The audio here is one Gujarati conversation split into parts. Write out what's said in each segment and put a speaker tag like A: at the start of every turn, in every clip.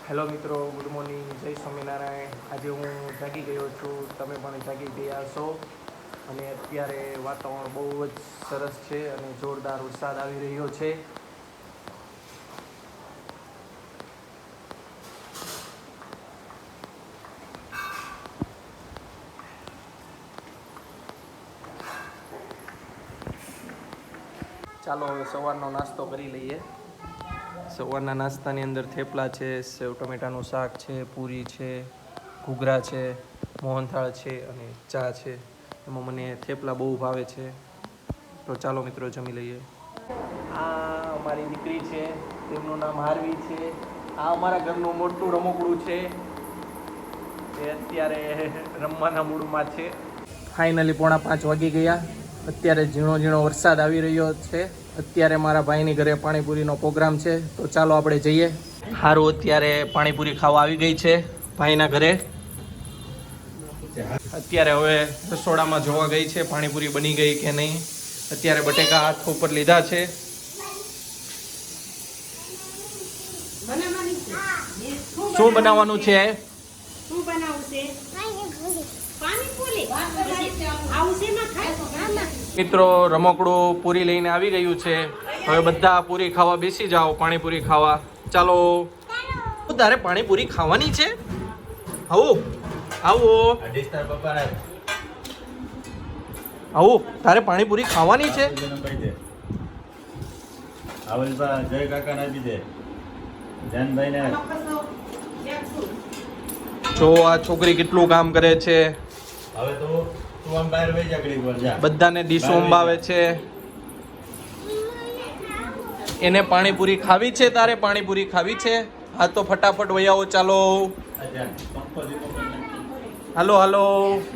A: હેલો મિત્રો, ગુડ મોર્નિંગ, જય સ્વામિનારાયણ. આજે હું જાગી ગયો છું, તમે પણ જાગી ગયા છો અને અત્યારે વાતાવરણ બહુ જ સરસ છે અને જોરદાર વરસાદ આવી રહ્યો છે. ચાલો હવે સવારનો નાસ્તો કરી લઈએ. સવારના નાસ્તાની અંદર થેપલા છે, સેવ ટમેટાનું શાક છે, પૂરી છે, ઘૂઘરા છે, મોહનથાળ છે અને ચા છે. એમાં મને થેપલા બહુ ભાવે છે, તો ચાલો મિત્રો જમી લઈએ. આ અમારી દીકરી છે, તેમનું નામ હાર્વી છે. આ અમારા ઘરનું મોટું રમકડું છે, એ અત્યારે રમવાના મૂડમાં છે. ફાઇનલી 4:45 વાગી ગયા. અત્યારે ઝીણો ઝીણો વરસાદ આવી રહ્યો છે. અત્યારે મારા ભાઈની ઘરે પાણીપુરીનો પ્રોગ્રામ છે, તો ચાલો આપણે જઈએ. સારું, અત્યારે પાણીપુરી ખાવા આવી ગઈ છે ભાઈના ઘરે. અત્યારે હવે રસોડામાં જોવા ગઈ છે પાણીપુરી બની ગઈ કે નહીં. અત્યારે બટેકા હાથ ઉપર લીધા છે. શું બનાવવાનું છે? મિત્રો, રમકડું પૂરી લઈને આવી ગયું છે. હવે બધા પૂરી ખાવા બેસી જાઓ, પાણીપુરી ખાવા. ચાલો. તારે પાણીપુરી ખાવાની છે? આવો આવો આવો, તારે પાણીપુરી ખાવાની છે?
B: જય કાકા ના દીધે ધ્યાનભાઈ ને
A: જો આ છોકરી કેટલું કામ કરે છે.
B: હવે તો તું આમ બહાર વઈ જા ઘડીક વાર જા.
A: બધાને ડીશ અંબાવે છે. એને પાણીપુરી ખાવી છે? તારે પાણીપુરી ખાવી છે? હા તો ફટાફટ વહી આવો. ચાલો હાલો હાલો,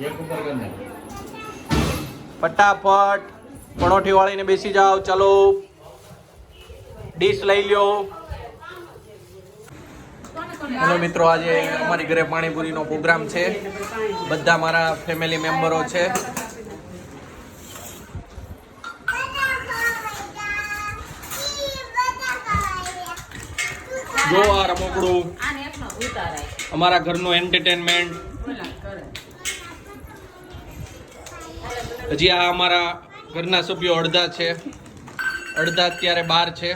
B: એક ઉપર કર ને.
A: ફટાફટ પરોઠી વાળીને બેસી જાઓ. ચાલો, ડીશ લઈ લ્યો. હેલો મિત્રો, આજે અમારી ઘરે પાણીપુરીનો પ્રોગ્રામ છે. બધા મારા ફેમિલી મેમ્બરો છે. જો આ રમકડું અમારા ઘરનું એન્ટરટેનમેન્ટ. હજી આ અમારા ઘરના સભ્યો અડધા છે, અડધા અત્યારે બહાર છે.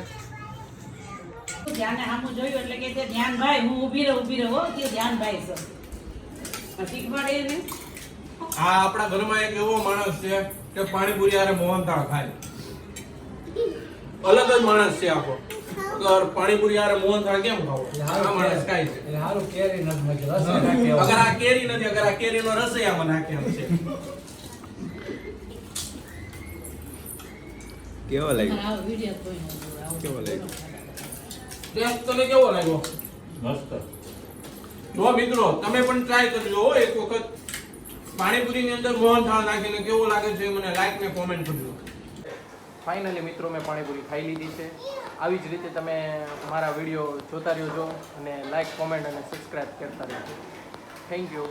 C: ધ્યાન સામું જોયું એટલે કે તે ધ્યાન ભાઈ હું ઊભી રહો તે ધ્યાન ભાઈ છે શીખવાડે ને.
A: આ આપણા ઘરમાં એક એવો માણસ છે કે પાણીપુરી હારે મોહનથાળ ખાય. અલગ જ માણસ છે આખો. અગર પાણીપુરી હારે મોહનથાળ કેમ ખાવો? આ માણસ ખાય છે.
D: હારું કેરી નથી નાખી, રસ નાખી.
A: અગર આ કેરી નથી, અગર આ કેરીનો રસ આમાં નાખે એમ છે.
B: કેવો લાગ્યો?
C: આવો વિડિયો કોઈ ન
B: કેવો લાગ્યો?
A: ટેસ્ટ તને કેવો લાગ્યો?
B: મસ્ત.
A: જો મિત્રો, તમે પણ ટ્રાય કરજો હો એક વખત. પાણીપુરીની અંદર મોહનથાળ નાખીને કેવો લાગે છે મને લાઈક ને કોમેન્ટ કરજો. ફાઇનલી મિત્રો, મેં પાણીપુરી ખાઈ લીધી છે. આવી જ રીતે તમે મારા વિડીયો જોતા રહેજો અને લાઈક, કોમેન્ટ અને સબસ્ક્રાઇબ કરતા રહેજો. Thank you.